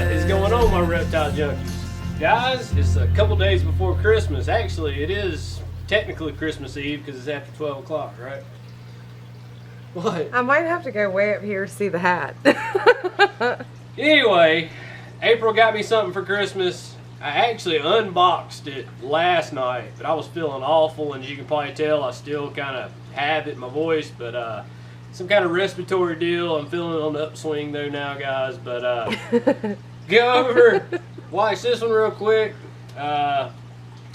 What is going on, my reptile junkies? Guys, it's a couple days before Christmas. Actually, it is technically Christmas Eve because it's after 12 o'clock, right? What? I might have to go way up here to see the hat. Anyway, April got me something for Christmas. I actually unboxed it last night, but I was feeling awful, and as you can probably tell, I still kind of have it in my voice, but some kind of respiratory deal. I'm feeling on the upswing though now, guys, but go over, watch this one real quick, and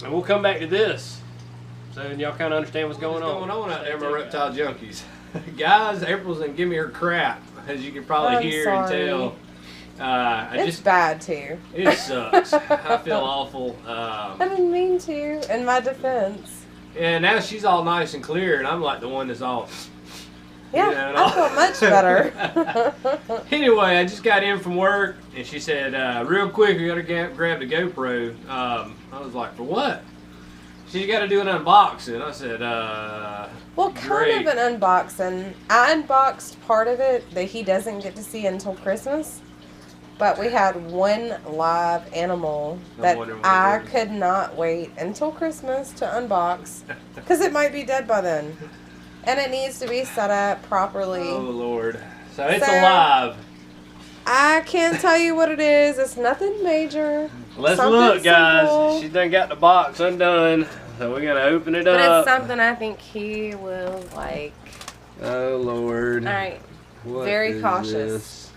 we'll come back to this, so y'all kind of understand what's going on out there, my reptile junkies. Guys, April's gonna give me her crap, as you can probably hear and tell. It's bad too. It sucks. I feel awful. I didn't mean to, in my defense. And now she's all nice and clear, and I'm like the one that's all... Yeah, I feel much better. Anyway, I just got in from work, and she said, real quick, you gotta grab the GoPro. I was like, for what? She's got to do an unboxing. I said, well, great. kind of an unboxing. I unboxed part of it that he doesn't get to see until Christmas. But we had one live animal that I could not wait until Christmas to unbox. Because it might be dead by then. And it needs to be set up properly. Oh, Lord. So it's alive. I can't tell you what it is. It's nothing major. Let's look, guys. She done got the box undone. So we're going to open it up. But it's something I think he will like. Oh, Lord. All right. What Very cautious. This?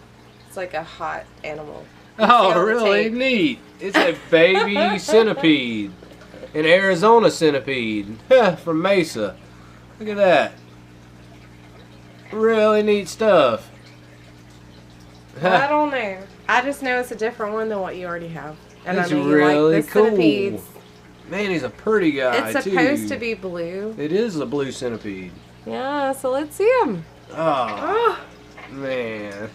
It's like a hot animal. Oh, really? Neat. It's a baby centipede. An Arizona centipede. From Mesa. Look at that. Really neat stuff. I don't know. I just know it's a different one than what you already have. And It's I know really you like the cool. centipedes. Man, he's a pretty guy, It's supposed to be blue. It is a blue centipede. Yeah, so let's see him. Oh, man.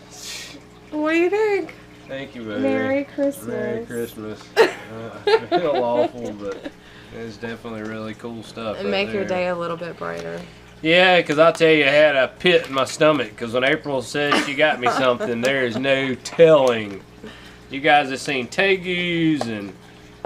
What do you think? Thank you, baby. Merry Christmas. Merry Christmas. I feel awful, but it's definitely really cool stuff. And make your day a little bit brighter. Yeah, because I'll tell you, I had a pit in my stomach because when April said she got me something, there is no telling. You guys have seen tegus and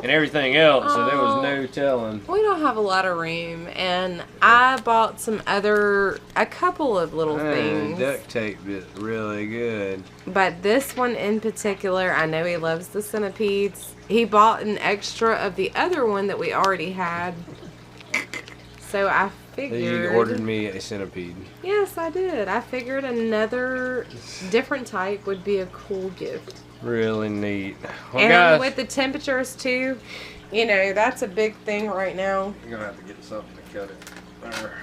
everything else, so there was no telling. We don't have a lot of room, and I bought a couple of little things. Duct tape is really good. But this one in particular, I know he loves the centipedes. He bought an extra of the other one that we already had. So I figured... You ordered me a centipede. Yes, I did. I figured another different type would be a cool gift. Really neat. Well, and guys, with the temperatures too, you know, that's a big thing right now. You're gonna have to get something to cut it. There.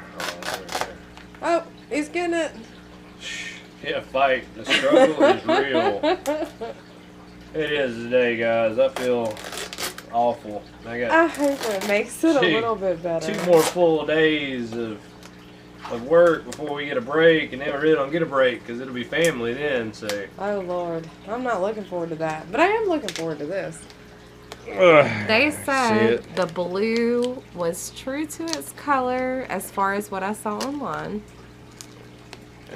Oh, he's getting it. Yeah, fight. The struggle is real. It is today, guys. I feel awful. I hope it makes it a little bit better. 2 more full days of work before we get a break, and then we really don't get a break because it'll be family then. So. Oh Lord, I'm not looking forward to that, but I am looking forward to this. They said the blue was true to its color as far as what I saw online.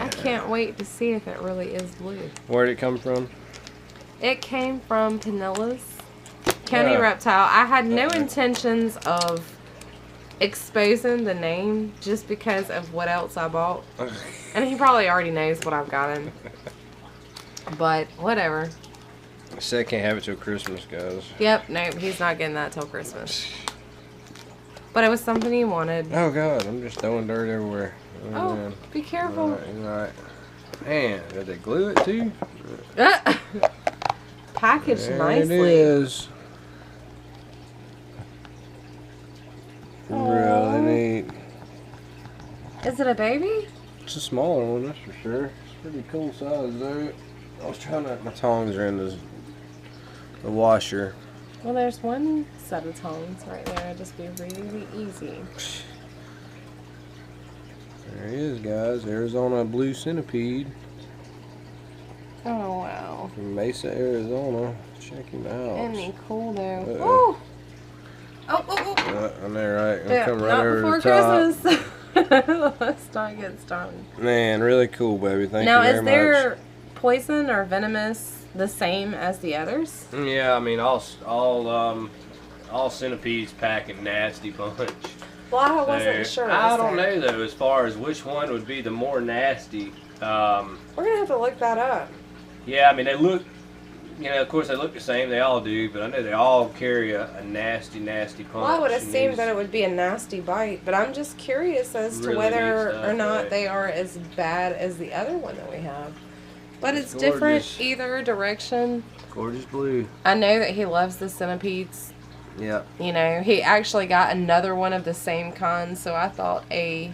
I can't wait to see if it really is blue. Where did it come from? It came from Pinellas County Reptile. I had no intentions of exposing the name just because of what else I bought. And he probably already knows what I've gotten. But whatever. I said I can't have it till Christmas, guys. Yep, nope, he's not getting that till Christmas. But it was something he wanted. Oh God, I'm just throwing dirt everywhere. Oh, man. Be careful. Right. Man, did they glue it too? Packaged there nicely. It is. Aww. Really neat. Is it a baby? It's a smaller one, that's for sure. It's pretty cool size though. I was trying to. My tongs are in the washer. Well, there's one set of tongs right there. It'll just be really easy. There he is, guys. Arizona blue centipede. Oh, wow. From Mesa, Arizona. Check him out. Isn't he cool, though? Oh! I'm there, right? Yeah, Come right not over before the top. Christmas. Let's not get started. Man, really cool, baby. Thank now, you very is much. there poison or venomous the same as the others? Yeah, I mean, all centipedes pack a nasty punch. Well, I wasn't sure. I don't know though, as far as which one would be the more nasty. We're gonna have to look that up. Yeah, I mean, they look, you know, of course they look the same. They all do, but I know they all carry a nasty, nasty punch. Well, I would assume that it would be a nasty bite, but I'm just curious as to whether or not they are as bad as the other one that we have. But it's different either direction. Gorgeous blue. I know that he loves the centipedes. Yeah. You know, he actually got another one of the same kind, so I thought a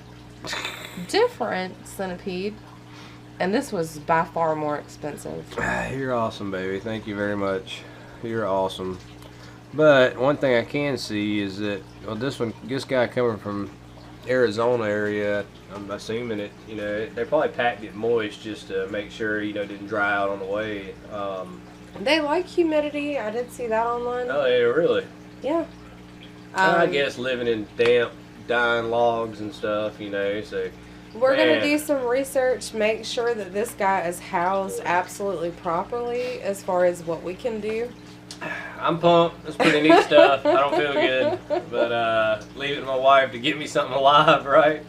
different centipede. And this was by far more expensive. You're awesome, baby. Thank you very much. You're awesome. But one thing I can see is that, well, this guy coming from Arizona area, I'm assuming it, you know, they probably packed it moist just to make sure, you know, it didn't dry out on the way. They like humidity. I did see that online. Oh, yeah, really? Yeah. I guess living in damp, dying logs and stuff, you know, so. We're going to do some research, make sure that this guy is housed absolutely properly as far as what we can do. I'm pumped. It's pretty neat stuff. I don't feel good, but leave it to my wife to get me something alive, right?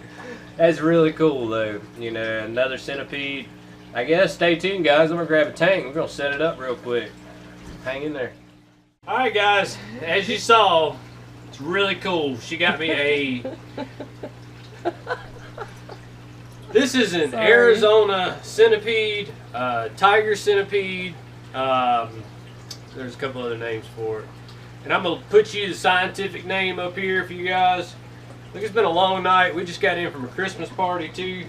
That's really cool, though. You know, another centipede. I guess stay tuned, guys. I'm going to grab a tank. We're going to set it up real quick. Hang in there. All right, guys. As you saw, it's really cool. She got me a... This is an Arizona centipede, tiger centipede. There's a couple other names for it. And I'm going to put you the scientific name up here for you guys. Look, it's been a long night. We just got in from a Christmas party, too.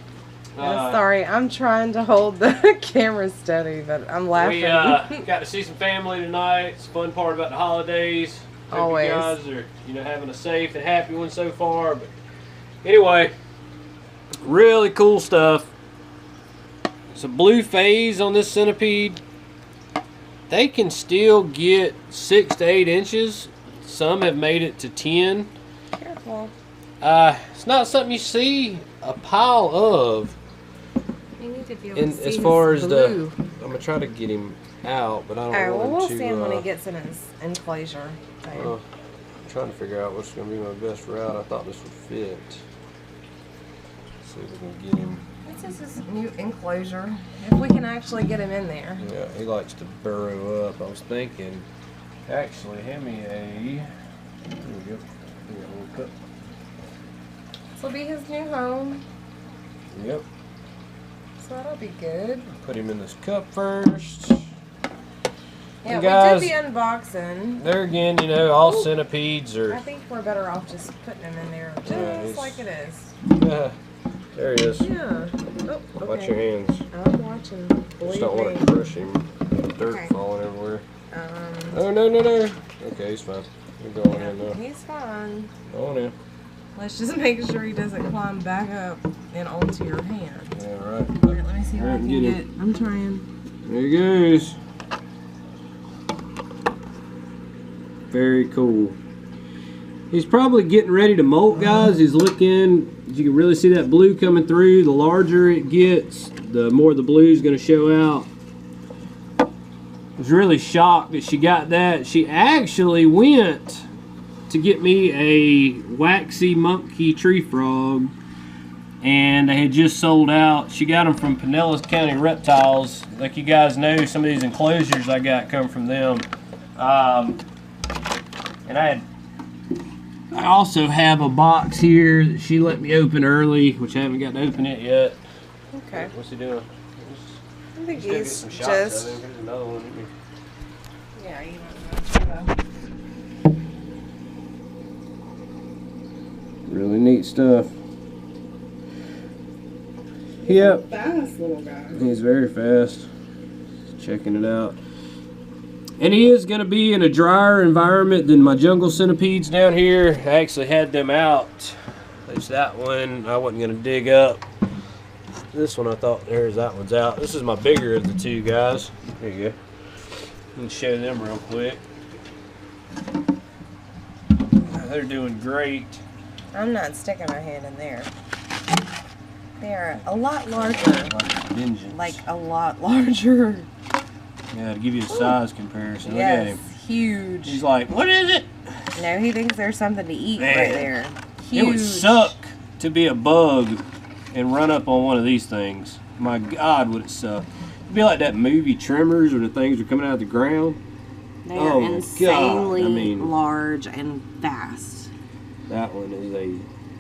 Sorry, I'm trying to hold the camera steady, but I'm laughing. We got to see some family tonight. It's the fun part about the holidays. Hope you guys are, you know, having a safe and happy one so far. But anyway... Really cool stuff. It's a blue phase on this centipede. They can still get 6 to 8 inches. Some have made it to 10. Careful. It's not something you see a pile of. You need to be able to see as far as blue. I'm gonna try to get him out, but I don't know. Well, we'll see him when he gets in his enclosure. I'm trying to figure out what's gonna be my best route. I thought this would fit. See if we can get him. This is his new enclosure. If we can actually get him in there. Yeah, he likes to burrow up. I was thinking, actually, hand me a. There we go. We got a little cup. This will be his new home. Yep. So that'll be good. Put him in this cup first. Yeah, and guys, we did the unboxing. There again, you know, all centipedes are. I think we're better off just putting him in there just like it is. Yeah. There he is. Yeah. Oh, okay. Watch your hands. I'm watching. Just don't want to crush him. Dirt falling everywhere. Oh, no. Okay, he's fine. You're going in now. He's fine. Go on in. Let's just make sure he doesn't climb back up and onto your hand. Yeah, right. Here, let me see what I can get. I'm trying. There he goes. Very cool. He's probably getting ready to molt, guys. He's looking, you can really see that blue coming through. The larger it gets, the more the blue is going to show out. I was really shocked that she got that. She actually went to get me a waxy monkey tree frog, and they had just sold out. She got them from Pinellas County Reptiles. Like you guys know, some of these enclosures I got come from them. And I also have a box here that she let me open early, which I haven't got to open it yet. Okay. What's he doing? I think he's just. There's another one. Yeah, you know. Really neat stuff. Yep. Fast little guy. He's very fast. Checking it out. And he is going to be in a drier environment than my jungle centipedes down here. I actually had them out. There's that one I wasn't going to dig up. This one I thought, there's that one's out. This is my bigger of the two, guys. There you go. Let me show them real quick. They're doing great. I'm not sticking my hand in there. They're a lot larger. Like a lot larger. Yeah, to give you a size comparison. Yes, Look at him. Huge. He's like, what is it? No, he thinks there's something to eat right there. Huge. It would suck to be a bug and run up on one of these things. My God, would it suck. It'd be like that movie Tremors where the things are coming out of the ground. They are insanely large and fast. That one is a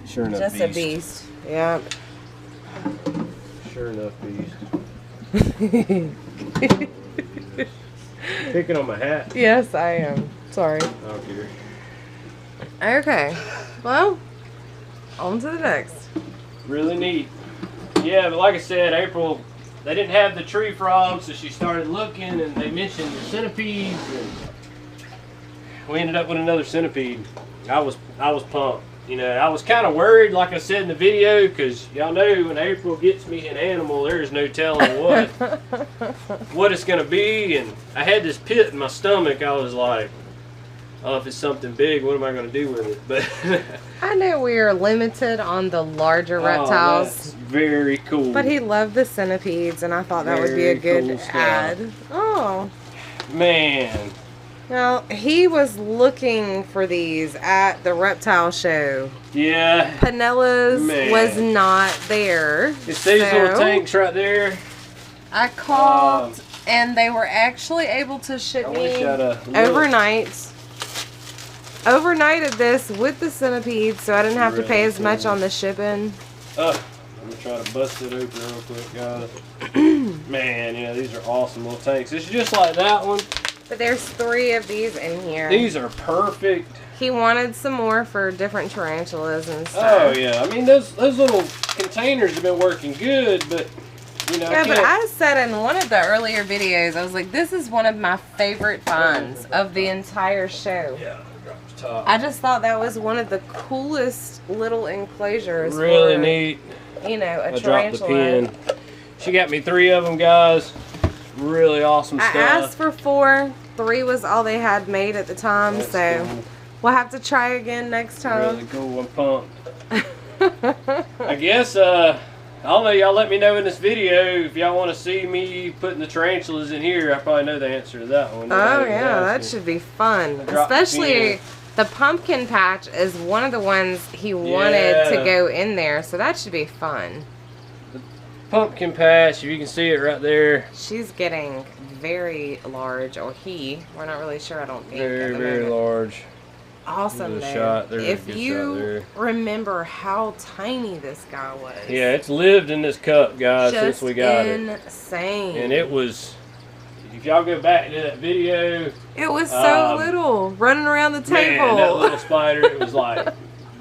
sure enough Just beast. a beast. Yeah. Sure enough beast. Picking on my hat. Yes, I am. Sorry. Oh, dear. Okay. Well, on to the next. Really neat. Yeah, but like I said, April, they didn't have the tree frogs, so she started looking, and they mentioned the centipedes, and we ended up with another centipede. I was pumped. You know, I was kind of worried, like I said in the video, because y'all know when April gets me an animal, there is no telling what it's going to be. And I had this pit in my stomach. I was like, oh, if it's something big, what am I going to do with it? But I know we are limited on the larger reptiles. That's very cool. But he loved the centipedes, and I thought that would be a good add. Oh. Man. Well, he was looking for these at the reptile show. Yeah. Panella's was not there. It's these little tanks right there. I called, and they were actually able to ship me overnight. Overnighted this with the centipede, so I didn't have to pay as much on the shipping. I'm gonna try to bust it open real quick, guys. Man, yeah, these are awesome little tanks. It's just like that one. But there's 3 of these in here. These are perfect. He wanted some more for different tarantulas and stuff. Oh yeah, I mean those little containers have been working good, but you know. Yeah, but I said in one of the earlier videos, I was like, this is one of my favorite finds of the entire show. Yeah, drop the top. I just thought that was one of the coolest little enclosures. Really neat. You know, a tarantula. I dropped the pin. She got me 3 of them, guys. Really awesome stuff. I asked for 4. 3 was all they had made at the time, That's so cool. We'll have to try again next time. Really cool. I'm pumped. I guess, I don't know. Y'all let me know in this video if y'all want to see me putting the tarantulas in here. I probably know the answer to that one. Oh, yeah. That should be fun. Especially the pumpkin patch is one of the ones he wanted to go in there, so that should be fun. The pumpkin patch, if you can see it right there. She's getting very large, or he. We're not really sure, I don't think. Very, very large. Awesome, though. If you remember how tiny this guy was. Yeah, it's lived in this cup, guys, since we got it. Insane. And it was, if y'all go back to that video. It was so little, running around the table. Man, that little spider, it was like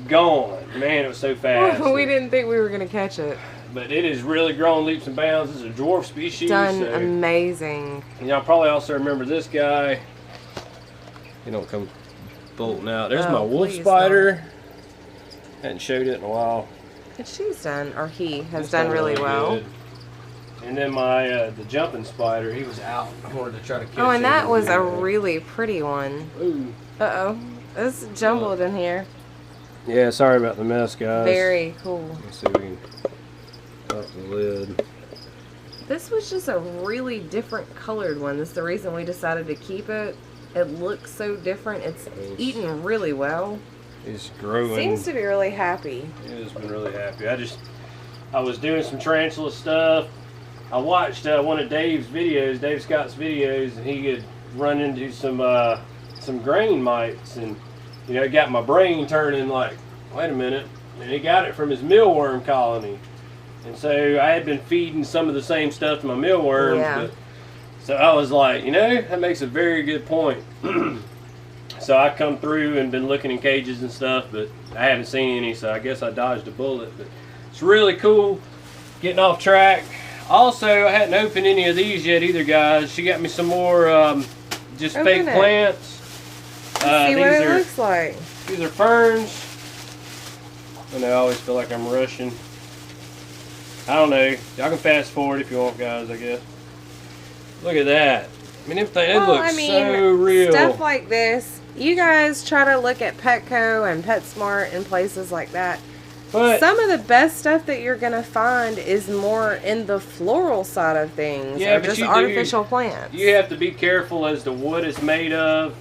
gone. Man, it was so fast. We didn't think we were going to catch it. But it has really grown leaps and bounds. It's a dwarf species. Done amazing. And y'all probably also remember this guy. He don't come bolting out. There's my wolf spider. Hadn't showed it in a while. And she's done, or he has done really well. Good. And then my the jumping spider, he was out. I wanted to try to catch him. Oh, and that was a really pretty one. Ooh. Uh-oh. It's jumbled in here. Yeah, sorry about the mess, guys. Very cool. Let's see if we can pop the lid. This was just a really different colored one. That's the reason we decided to keep it. It looks so different. It's eating really well. It's growing. Seems to be really happy. It has been really happy. I was doing some tarantula stuff. I watched one of Dave's videos, Dave Scott's videos, and he had run into some grain mites, and you know, it got my brain turning like, wait a minute. And he got it from his mealworm colony. And so I had been feeding some of the same stuff to my mealworms. Yeah. But, so I was like, you know, that makes a very good point. So I come through and been looking in cages and stuff, but I haven't seen any, so I guess I dodged a bullet. But it's really cool. Getting off track. Also, I hadn't opened any of these yet either, guys. She got me some more just fake plants. See what it looks like. These are ferns. I know I always feel like I'm rushing. I don't know. Y'all can fast forward if you want, guys, I guess. Look at that. I mean, everything, it looks so real. Stuff like this, you guys try to look at Petco and PetSmart and places like that. But some of the best stuff that you're gonna find is more in the floral side of things, yeah, or just artificial plants. You have to be careful as to what it's made of.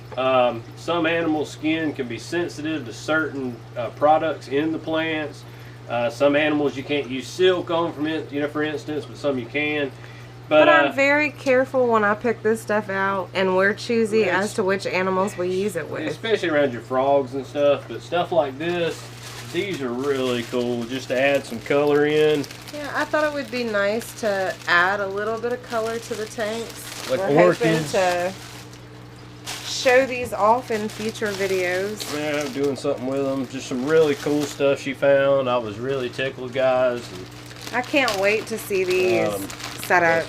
Some animal skin can be sensitive to certain products in the plants. Some animals you can't use silk on, for instance, but some you can. But I'm very careful when I pick this stuff out, and we're choosy as to which animals we use it with. Especially around your frogs and stuff, but stuff like this, these are really cool just to add some color in. Yeah, I thought it would be nice to add a little bit of color to the tanks. Like we're orchids. hoping to show these off in future videos. Yeah, I'm doing something with them. Just some really cool stuff she found. I was really tickled, guys. And, I can't wait to see these set up.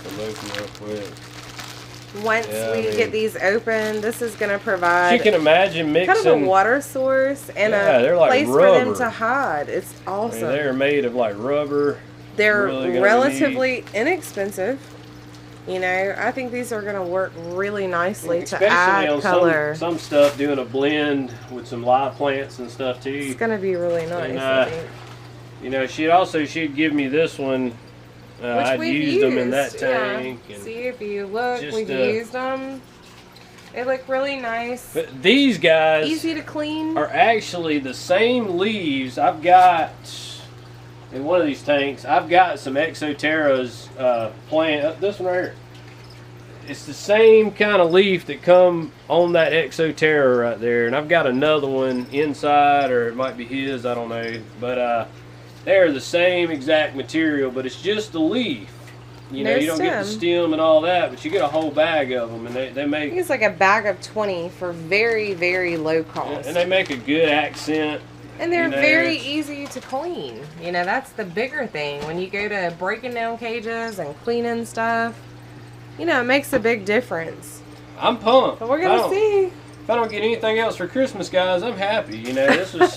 Once we get these open, this is going to provide you can imagine mixing kind of a water source and a place for them to hide. It's awesome. They're made of like rubber. They're really relatively inexpensive. You know, I think these are going to work really nicely to add on color. Some stuff doing a blend with some live plants and stuff too. It's going to be really nice, and, I think. You know, she'd give me this one. I'd used them in that tank. Yeah. And see, if you look, we've used them. They look really nice. But these guys easy to clean. Are actually the same leaves. I've got in one of these tanks. I've got some Exoterra's plant. This one right here. It's the same kind of leaf that come on that Exoterra right there, and I've got another one inside, or it might be his. I don't know, but they're the same exact material, but it's just the leaf. You know, you don't get the stem and all that, but you get a whole bag of them, and they make. It's like a bag of 20 for very, very low cost. And they make a good accent. And they're very easy to clean. You know, that's the bigger thing. When you go to breaking down cages and cleaning stuff, you know, it makes a big difference. I'm pumped. But we're going to see. If I don't get anything else for Christmas, guys, I'm happy. You know, this was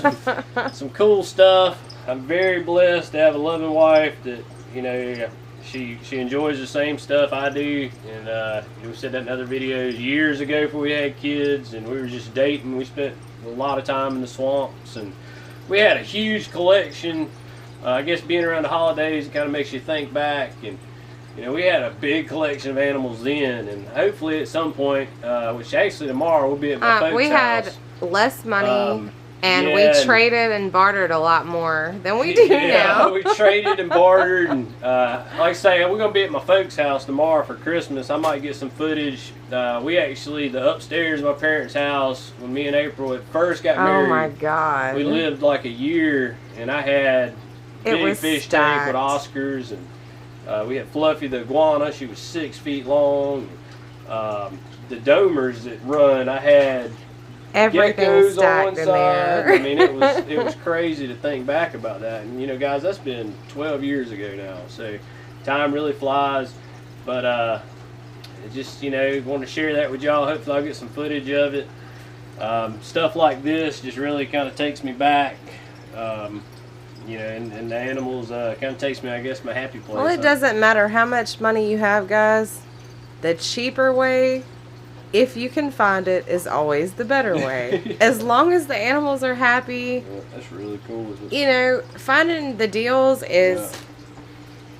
some cool stuff. I'm very blessed to have a loving wife that, you know, she enjoys the same stuff I do. And we said that in other videos years ago before we had kids, and we were just dating. We spent a lot of time in the swamps, and we had a huge collection. I guess being around the holidays, it kind of makes you think back. And, you know, we had a big collection of animals then, and hopefully at some point, which actually tomorrow we'll be at my folks' house. We had less money. And we traded and bartered a lot more than we do now. We traded and bartered. And like I say, we're going to be at my folks' house tomorrow for Christmas. I might get some footage. We actually, the upstairs of my parents' house, when me and April had first got married. Oh my God. We lived like a year, and I had big fish tank with Oscars. And we had Fluffy the iguana. She was 6 feet long. The domers that run, I had everything stacked in there. I mean, it was crazy to think back about that. And, you know, guys, that's been 12 years ago now. So time really flies. But just, you know, want to share that with y'all. Hopefully I'll get some footage of it. Stuff like this just really kind of takes me back. You know, and the animals kind of takes me, I guess, my happy place. Well, it doesn't matter how much money you have, guys. The cheaper way, if you can find it, is always the better way. As long as the animals are happy. Yeah, that's really cool. You know, finding the deals is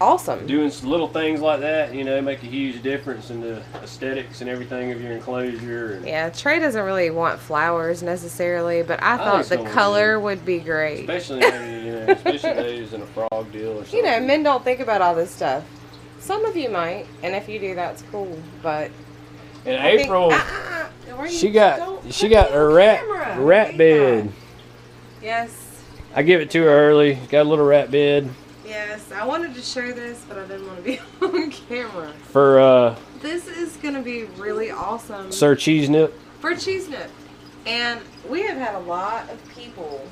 awesome. Doing some little things like that, you know, make a huge difference in the aesthetics and everything of your enclosure. And yeah, Trey doesn't really want flowers necessarily, but I thought the color would be great. Especially, especially those in a frog deal or something. You know, men don't think about all this stuff. Some of you might, and if you do, that's cool. But in April, she got a rat bed. Yes. I give it to her early. Got a little rat bed. Yes, I wanted to show this, but I didn't want to be on camera. For this is gonna be really awesome. Sir Cheese Nip. For Cheese Nip, and we have had a lot of people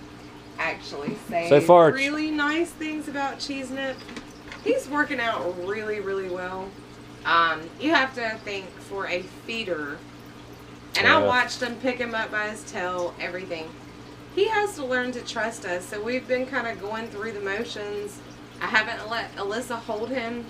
actually say so far really nice things about Cheese Nip. He's working out really, really well. You have to think for a feeder, and I watched him pick him up by his tail, everything. He has to learn to trust us, so we've been kind of going through the motions. I haven't let Alyssa hold him.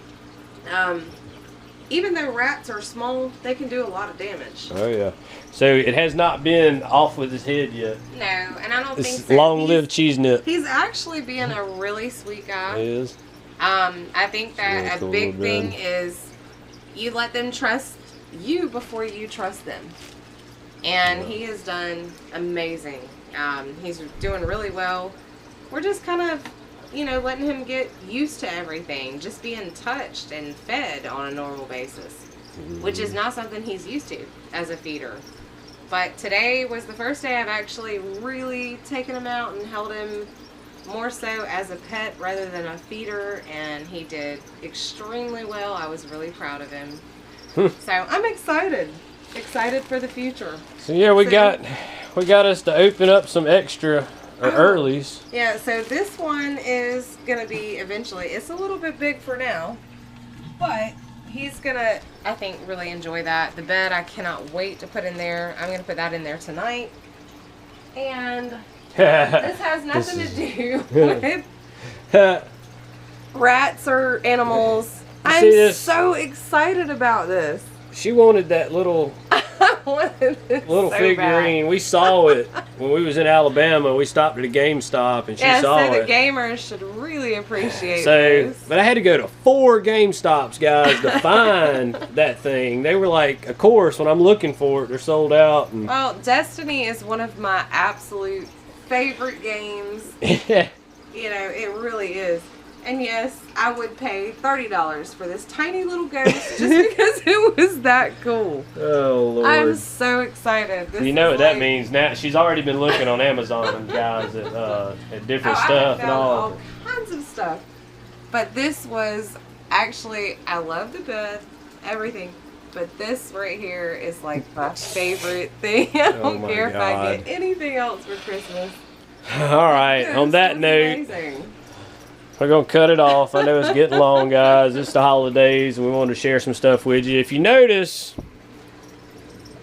even though rats are small, they can do a lot of damage. Oh yeah. So it has not been off with his head yet. No, and I don't think so. Long-lived cheese nut. He's actually being a really sweet guy. He is. I think that really a cool big thing dude. is you let them trust you before you trust them. And he has done amazing. He's doing really well. We're just kind of, you know, letting him get used to everything. Just being touched and fed on a normal basis. Which is not something he's used to as a feeder. But today was the first day I've actually really taken him out and held him more so as a pet rather than a feeder, and he did extremely well. I was really proud of him. So I'm excited for the future. So yeah, we got us to open up some extra earlies. Yeah, so this one is gonna be eventually. It's a little bit big for now, but he's gonna, I think, really enjoy that. The bed I cannot wait to put in there. I'm gonna put that in there tonight. And this has nothing to do with rats or animals. I'm so excited about this. She wanted that little so figurine. We saw it when we was in Alabama. We stopped at a GameStop and she saw it. So the gamers should really appreciate this. But I had to go to 4 GameStops, guys, to find that thing. They were like, of course, when I'm looking for it, they're sold out. And well, Destiny is one of my absolute favorite games. You know, it really is. And yes, I would pay $30 for this tiny little ghost just because it was that cool. Oh, Lord. I'm so excited. This you know what that means now. She's already been looking on Amazon, guys, at different stuff and all kinds of stuff. But this was actually, I love the bed, everything. But this right here is like my favorite thing. I don't care if I get anything else for Christmas. All right, on that note. Amazing. We're going to cut it off. I know it's getting long, guys. It's the holidays, and we wanted to share some stuff with you. If you notice,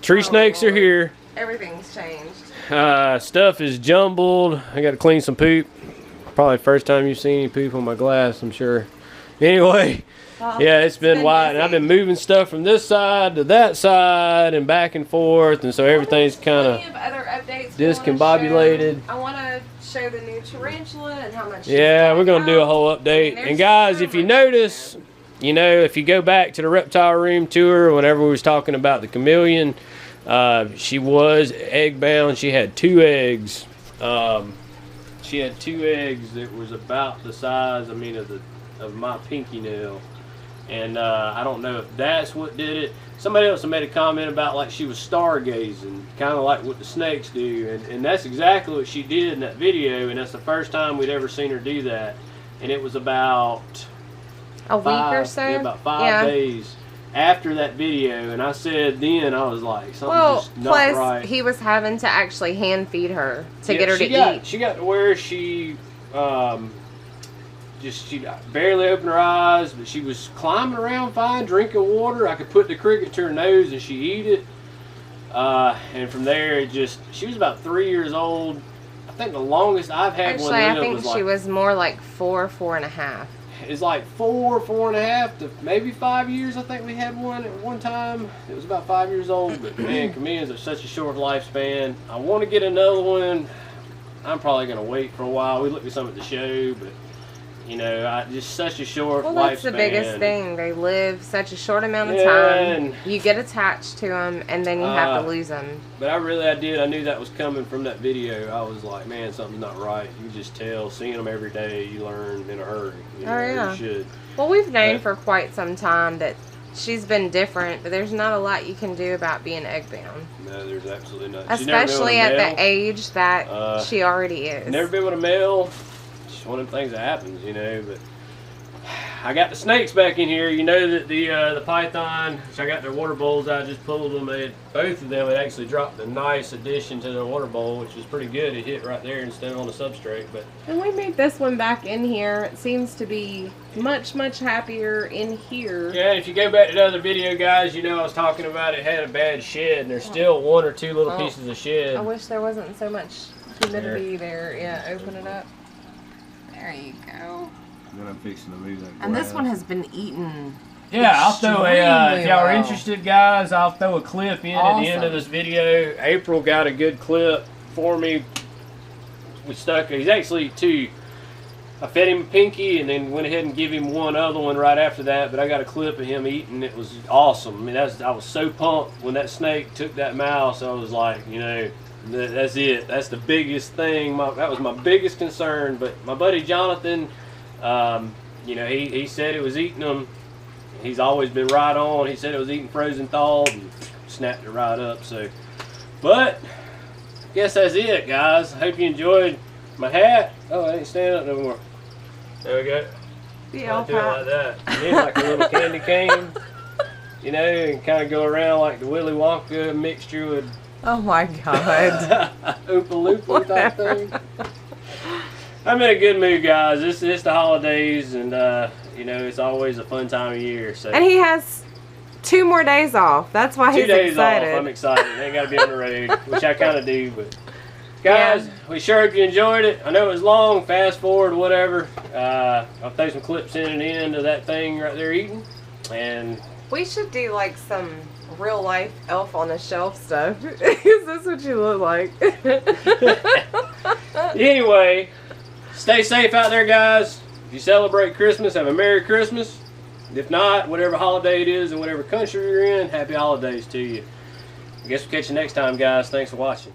tree snakes are here. Everything's changed. Stuff is jumbled. I got to clean some poop. Probably the first time you've seen any poop on my glass, I'm sure. Anyway, yeah, it's been wild. And I've been moving stuff from this side to that side and back and forth, and so everything's kind of discombobulated. I want to show the new Tarantula and how much. Yeah, we're going to do a whole update. And guys, if you notice, you know, if you go back to the reptile room tour, whenever we was talking about the chameleon, she was egg bound. She had 2 eggs. She had 2 eggs that was about the size, I mean, of my pinky nail. And I don't know if that's what did it. Somebody else made a comment about like she was stargazing, kind of like what the snakes do, and that's exactly what she did in that video, and that's the first time we'd ever seen her do that. And it was about a week or so? Yeah, about 5 days after that video, and I said then, I was like, something's just not right. Plus, he was having to actually hand feed her to get her to eat. She got to where she barely opened her eyes, but she was climbing around fine, drinking water. I could put the cricket to her nose and she'd eat it. And from there, she was about 3 years old. I think the longest I've had one. Actually, I think she was more like 4, 4.5. It's like 4, 4.5 to maybe 5 years. I think we had one at one time. It was about 5 years old, but man, chameleons are such a short lifespan. I want to get another one. I'm probably going to wait for a while. We looked at some at the show, but you know, just such a short lifespan. Well, that's the biggest thing. They live such a short amount of time. You get attached to them, and then you have to lose them. But I did. I knew that was coming from that video. I was like, man, something's not right. You just tell. Seeing them every day, you learn in a hurry. You know, you should. Well, we've known for quite some time that she's been different, but there's not a lot you can do about being egg bound. No, there's absolutely not. Especially at the age that she already is. Never been with a male. One of the things that happens, you know. But I got the snakes back in here. You know that the python, which I got their water bowls, I just pulled them. Both of them had actually dropped a nice addition to their water bowl, which was pretty good. It hit right there instead of on the substrate. And we made this one back in here. It seems to be much, much happier in here. Yeah, if you go back to the other video, guys, you know I was talking about it had a bad shed, and there's still 1 or 2 little pieces of shed. I wish there wasn't so much humidity there. Yeah, open it up. There you go. Then I'm fixing to move that. And this one has been eaten Yeah, I'll throw a, if y'all are interested, guys, I'll throw a clip in at the end of this video. April got a good clip for me. We stuck, he's actually two. I fed him Pinky and then went ahead and give him one other one right after that, but I got a clip of him eating. It was awesome. I mean, I was so pumped when that snake took that mouse. I was like, you know, that's it. That's the biggest thing. That was my biggest concern. But my buddy Jonathan, you know, he said it was eating them. He's always been right on. He said it was eating frozen thawed and snapped it right up. So, but I guess that's it, guys. I hope you enjoyed my hat. Oh, I ain't standing up no more. There we go. Yeah, do it like that. And then like a little candy cane, you know, and kind of go around like the Willy Wonka mixture with. Oh my God. Oompa Loompa type thing. I'm in a good mood, guys. It's the holidays, and you know, it's always a fun time of year. So. And he has 2 more days off. That's why he's excited. 2 days off. I'm excited. I ain't got to be on the road, which I kind of do, but. Guys, we sure hope you enjoyed it. I know it was long, fast forward, whatever. I'll throw some clips in and end of that thing right there eating. And we should do like some real life elf on a shelf stuff. Is this what you look like? Anyway, stay safe out there, guys. If you celebrate Christmas, have a Merry Christmas. If not, whatever holiday it is and whatever country you're in, happy holidays to you. I guess we'll catch you next time, guys. Thanks for watching.